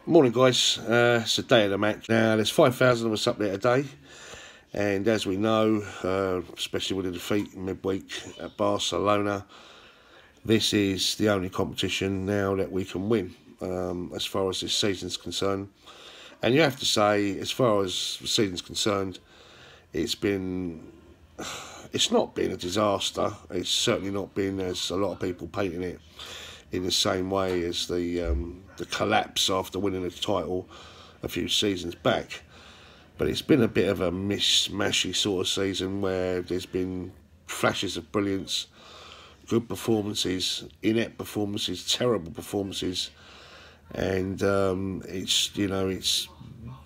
Morning guys, it's the day of the match. Now there's 5,000 of us up there today, and as we know, especially with the defeat midweek at Barcelona, this is the only competition now that we can win as far as this season's concerned. And you have to say, as far as the season's concerned, it's not been a disaster. It's certainly not been, as a lot of people painting it, in the same way as the collapse after winning the title a few seasons back. But it's been a bit of a mishmashy sort of season where there's been flashes of brilliance, good performances, inept performances, terrible performances, and it's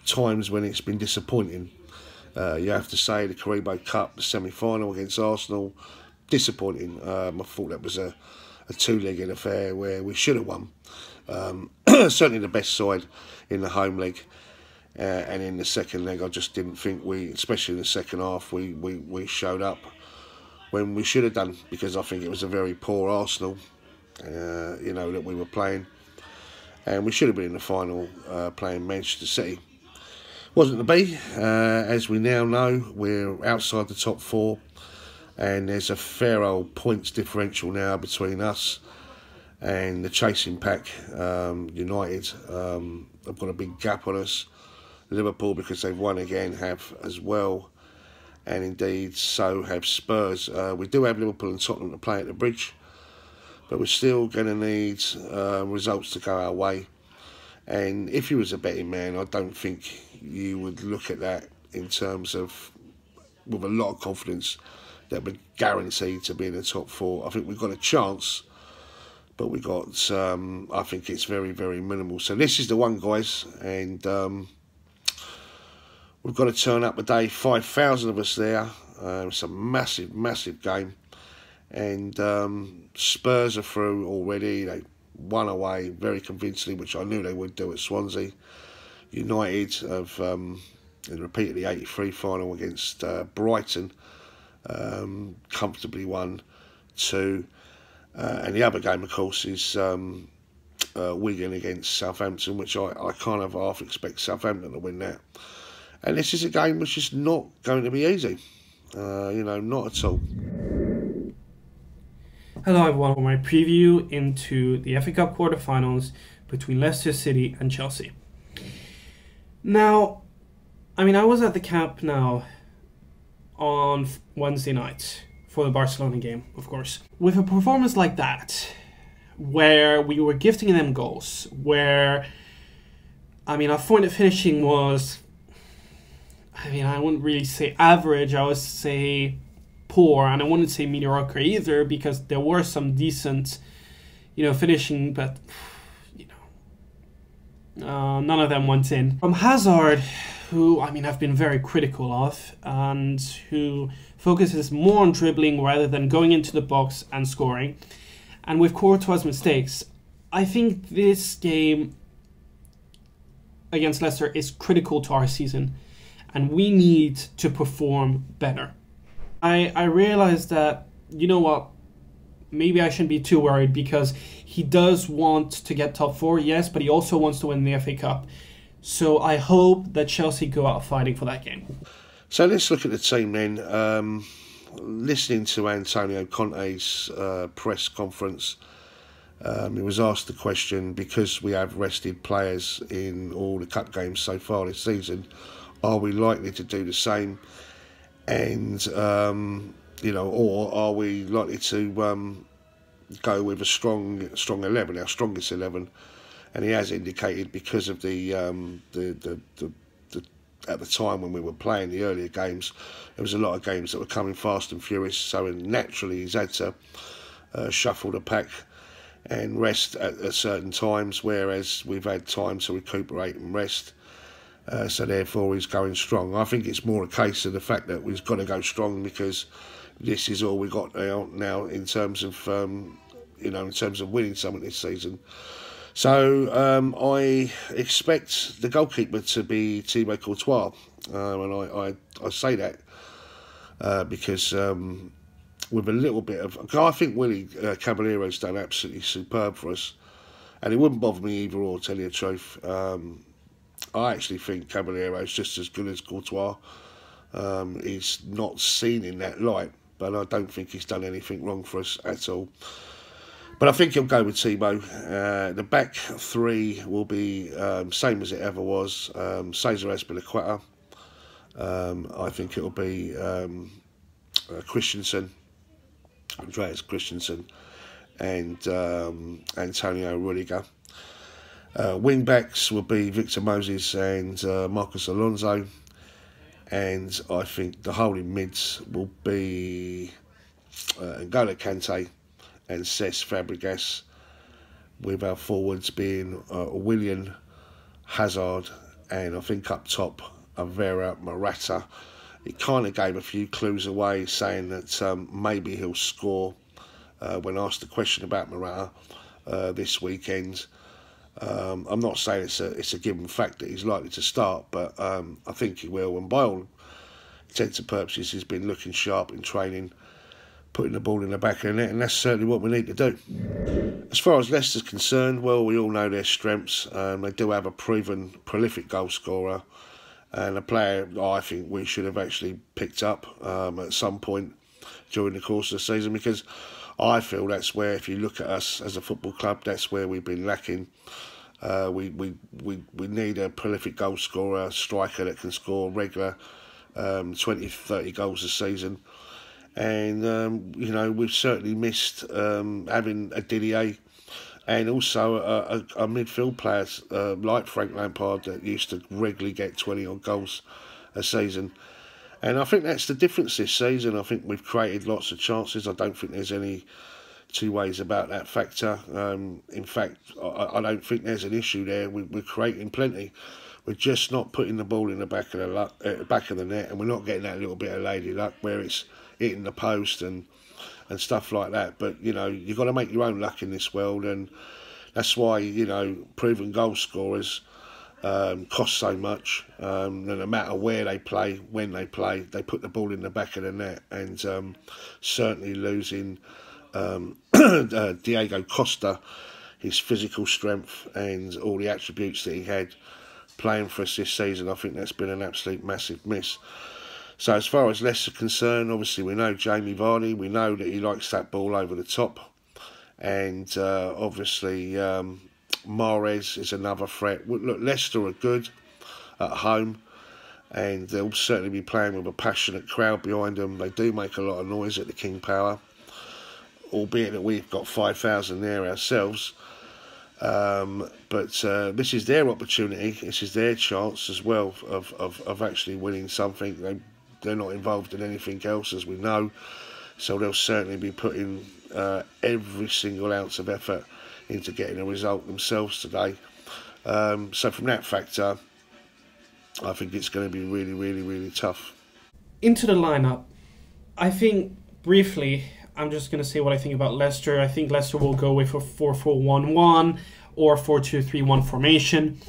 times when it's been disappointing. You have to say the Carabao Cup, the semi-final against Arsenal, disappointing. I thought that was a two-legged affair where we should have won. Certainly the best side in the home leg, and in the second leg I just didn't think especially in the second half, we showed up when we should have done, because I think it was a very poor Arsenal that we were playing, and we should have been in the final playing Manchester City. Wasn't to be. As we now know, we're outside the top four, and there's a fair old points differential now between us and the chasing pack. United have got a big gap on us. Liverpool, because they've won again, have as well, and indeed so have Spurs. We do have Liverpool and Tottenham to play at the Bridge, but we're still going to need results to go our way. And if you was a betting man, I don't think you would look at that in terms of, with a lot of confidence, that we're guaranteed to be in the top four. I think we've got a chance, but we got, I think it's very, very minimal. So this is the one, guys, and we've got to turn up today. 5,000 of us there. It's a massive, massive game, and Spurs are through already. They won away very convincingly, which I knew they would do at Swansea. United have repeated the '83 final against Brighton, comfortably won 2, and the other game, of course, is Wigan against Southampton, which I kind of half expect Southampton to win that. And this is a game which is not going to be easy, not at all. Hello everyone, for my preview into the FA Cup quarterfinals between Leicester City and Chelsea. Now, I was at the camp now on Wednesday night for the Barcelona game, of course. With a performance like that, where we were gifting them goals, where, our point finishing was, I wouldn't really say average, I would say poor, and I wouldn't say mediocre either, because there were some decent, finishing, but, none of them went in. From Hazard, who, I've been very critical of, and who focuses more on dribbling rather than going into the box and scoring, and with Courtois' mistakes, I think this game against Leicester is critical to our season, and we need to perform better. I realized that, maybe I shouldn't be too worried, because he does want to get top 4, yes, but he also wants to win the FA Cup. So I hope that Chelsea go out fighting for that game. So let's look at the team then. Listening to Antonio Conte's press conference, he was asked the question, because we have rested players in all the cup games so far this season, are we likely to do the same? And, or are we likely to go with a strong 11, our strongest 11? And he has indicated, because of the at the time when we were playing the earlier games, there was a lot of games that were coming fast and furious, so naturally he's had to shuffle the pack and rest at certain times, whereas we've had time to recuperate and rest. So therefore he's going strong. I think it's more a case of the fact that we've got to go strong, because this is all we got now in terms of in terms of winning something this season. So I expect the goalkeeper to be Thibaut Courtois, and I say that because with a little bit of... I think Willie Caballero's done absolutely superb for us, and it wouldn't bother me either or, tell you the truth. I actually think Caballero's just as good as Courtois. He's not seen in that light, but I don't think he's done anything wrong for us at all. But I think he'll go with Thibaut. The back three will be same as it ever was. Cesar Azpilicueta. I think it'll be Christensen, Andreas Christensen, and Antonio Rudiger. Wing backs will be Victor Moses and Marcos Alonso. And I think the holding mids will be N'Golo Kante and Cesc Fabregas, with our forwards being Willian, Hazard, and I think up top Vera Morata. It kind of gave a few clues away, saying that maybe he'll score when asked the question about Morata this weekend. I'm not saying it's a given fact that he's likely to start, but I think he will. And by all intents and purposes, he's been looking sharp in training, putting the ball in the back of the net, and that's certainly what we need to do. As far as Leicester's concerned, well, we all know their strengths. They do have a proven prolific goal scorer, and a player I think we should have actually picked up at some point during the course of the season, because I feel that's where, if you look at us as a football club, that's where we've been lacking. We need a prolific goal scorer, a striker that can score regular 20-30 goals a season. And, you know, we've certainly missed having a Didier and also a midfield player like Frank Lampard that used to regularly get 20-odd goals a season. And I think that's the difference this season. I think we've created lots of chances. I don't think there's any two ways about that factor. In fact, I don't think there's an issue there. We're creating plenty. We're just not putting the ball in the back of the net, and we're not getting that little bit of lady luck where it's hitting the post and stuff like that. But, you know, you've got to make your own luck in this world, and that's why, you know, proven goal scorers cost so much. No matter where they play, when they play, they put the ball in the back of the net. And certainly losing Diego Costa, his physical strength and all the attributes that he had playing for us this season, I think that's been an absolute massive miss. So as far as Leicester concerned, obviously we know Jamie Vardy, we know that he likes that ball over the top, and obviously Mahrez is another threat. Look, Leicester are good at home, and they'll certainly be playing with a passionate crowd behind them. They do make a lot of noise at the King Power, albeit that we've got 5,000 there ourselves. But this is their opportunity. This is their chance as well of actually winning something. They're not involved in anything else, as we know, so they'll certainly be putting every single ounce of effort into getting a result themselves today. So from that factor, I think it's going to be really, really, really tough. Into the lineup, I think briefly, I'm just going to say what I think about Leicester. I think Leicester will go with a 4-4-1-1 or 4-2-3-1 formation.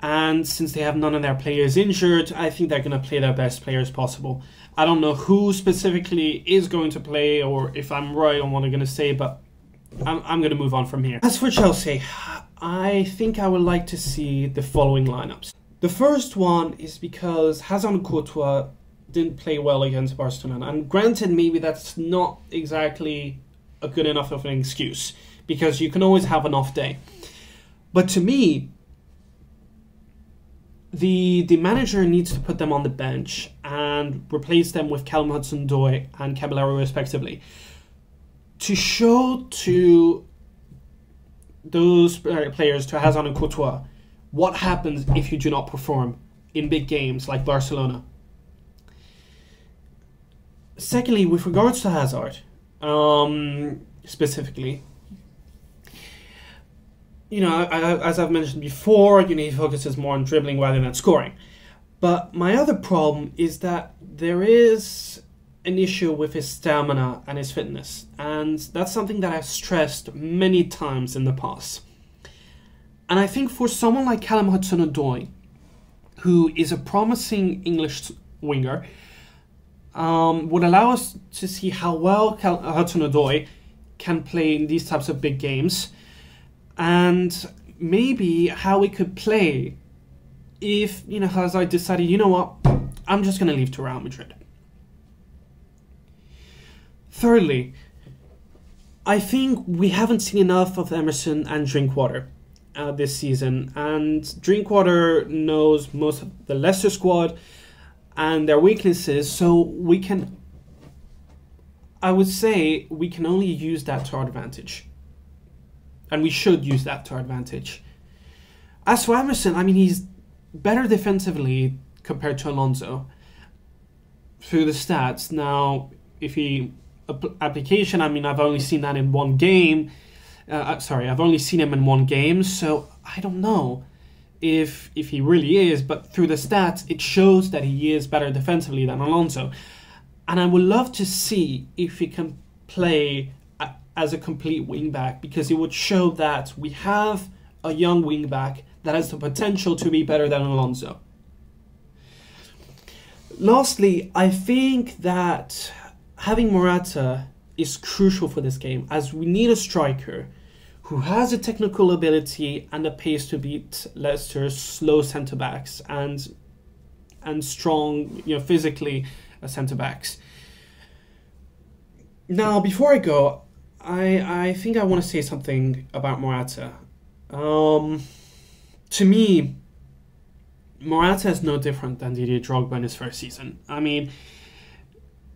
And since they have none of their players injured, I think they're going to play their best players possible. I don't know who specifically is going to play, or if I'm right on what I'm going to say, but I'm going to move on from here. As for Chelsea, I think I would like to see the following lineups. The first one is because Hazard and Courtois didn't play well against Barcelona. And granted, maybe that's not exactly a good enough of an excuse, because you can always have an off day. But to me, the manager needs to put them on the bench and replace them with Callum Hudson-Odoi and Caballero respectively, to show to those players, to Hazard and Courtois, what happens if you do not perform in big games like Barcelona. Secondly, with regards to Hazard, specifically, you know, as I've mentioned before, you know, he focuses more on dribbling rather than scoring. But my other problem is that there is an issue with his stamina and his fitness, and that's something that I've stressed many times in the past. And I think for someone like Callum Hudson-Odoi, who is a promising English winger, would allow us to see how well Hudson-Odoi can play in these types of big games, and maybe how we could play if, Hazard decided, you know what, I'm just going to leave to Real Madrid. Thirdly, I think we haven't seen enough of Emerson and Drinkwater this season, and Drinkwater knows most of the Leicester squad and their weaknesses, so I would say we can only use that to our advantage. And we should use that to our advantage. As for Emerson, I mean, he's better defensively compared to Alonso through the stats. Now, application, I mean, I've only seen that in one game. I've only seen him in one game, so I don't know if he really is, but through the stats, it shows that he is better defensively than Alonso. And I would love to see if he can play as a complete wing-back, because it would show that we have a young wing-back that has the potential to be better than Alonso. Lastly, I think that having Morata is crucial for this game, as we need a striker who has the technical ability and the pace to beat Leicester's slow centre-backs and strong, physically centre-backs. Now, before I go, I think I want to say something about Morata. To me, Morata is no different than Didier Drogba in his first season. I mean,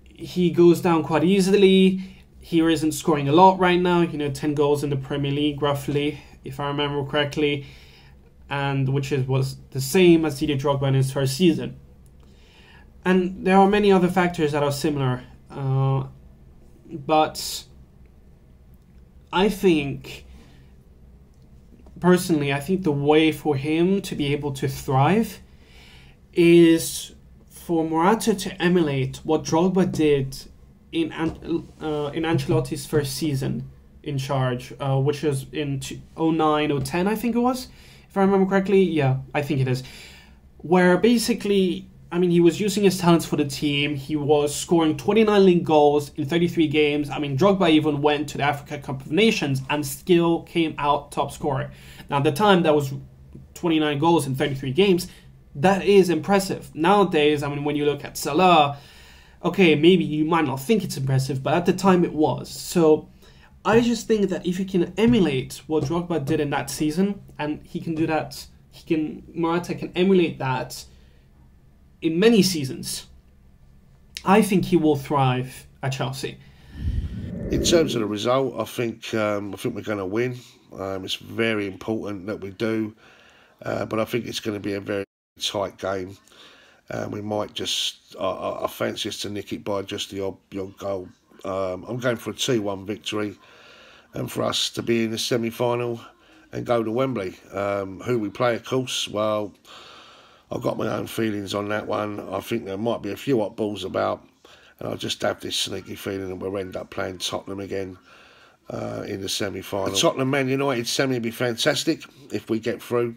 he goes down quite easily. He isn't scoring a lot right now. 10 goals in the Premier League, roughly, if I remember correctly, and which was the same as Didier Drogba in his first season. And there are many other factors that are similar, but I think, personally, I think the way for him to be able to thrive is for Morata to emulate what Drogba did in Ancelotti's first season in charge, which was in 09-10, I think it was, if I remember correctly. Yeah, I think it is. Where basically, I mean, he was using his talents for the team. He was scoring 29 league goals in 33 games. I mean, Drogba even went to the Africa Cup of Nations and still came out top scorer. Now, at the time, that was 29 goals in 33 games. That is impressive. Nowadays, I mean, when you look at Salah, okay, maybe you might not think it's impressive, but at the time it was. So I just think that if you can emulate what Drogba did in that season, and he can do that, Morata can emulate that in many seasons, I think he will thrive at Chelsea. In terms of the result, I think we're going to win. It's very important that we do, but I think it's going to be a very tight game. We might just, I fancy us to nick it by just the odd goal. I'm going for a 2-1 victory, and for us to be in the semi-final and go to Wembley. Who we play, of course, well, I've got my own feelings on that one. I think there might be a few hot balls about, and I just have this sneaky feeling that we'll end up playing Tottenham again in the semi-final. The Tottenham Man United semi would be fantastic if we get through,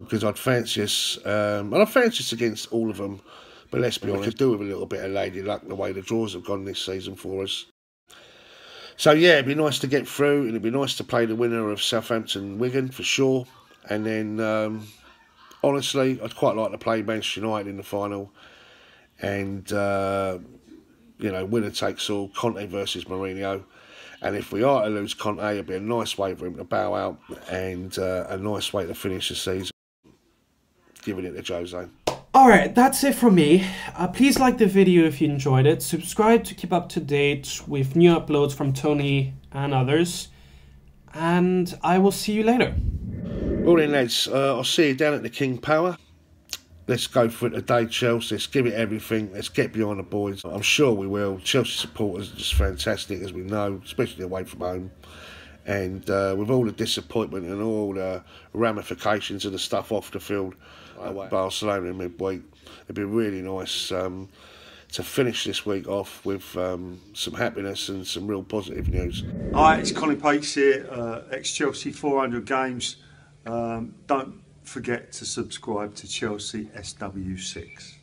because I'd fancy us, and I fancy us against all of them, but let's be honest, I could do with a little bit of lady luck the way the draws have gone this season for us. So yeah, it'd be nice to get through, and it'd be nice to play the winner of Southampton-Wigan for sure, and then honestly, I'd quite like to play Manchester United in the final, and winner takes all, Conte versus Mourinho. And if we are to lose Conte, it'd be a nice way for him to bow out, and a nice way to finish the season, giving it to Jose. Alright, that's it from me. Please like the video if you enjoyed it. Subscribe to keep up to date with new uploads from Tony and others. And I will see you later. Well then, lads, I'll see you down at the King Power. Let's go for it today, Chelsea. Let's give it everything. Let's get behind the boys. I'm sure we will. Chelsea supporters are just fantastic, as we know, especially away from home. And with all the disappointment and all the ramifications of the stuff off the field, Barcelona in midweek, it'd be really nice to finish this week off with some happiness and some real positive news. Hi, it's Colin Pates here, ex-Chelsea 400 games. Don't forget to subscribe to Chelsea SW6.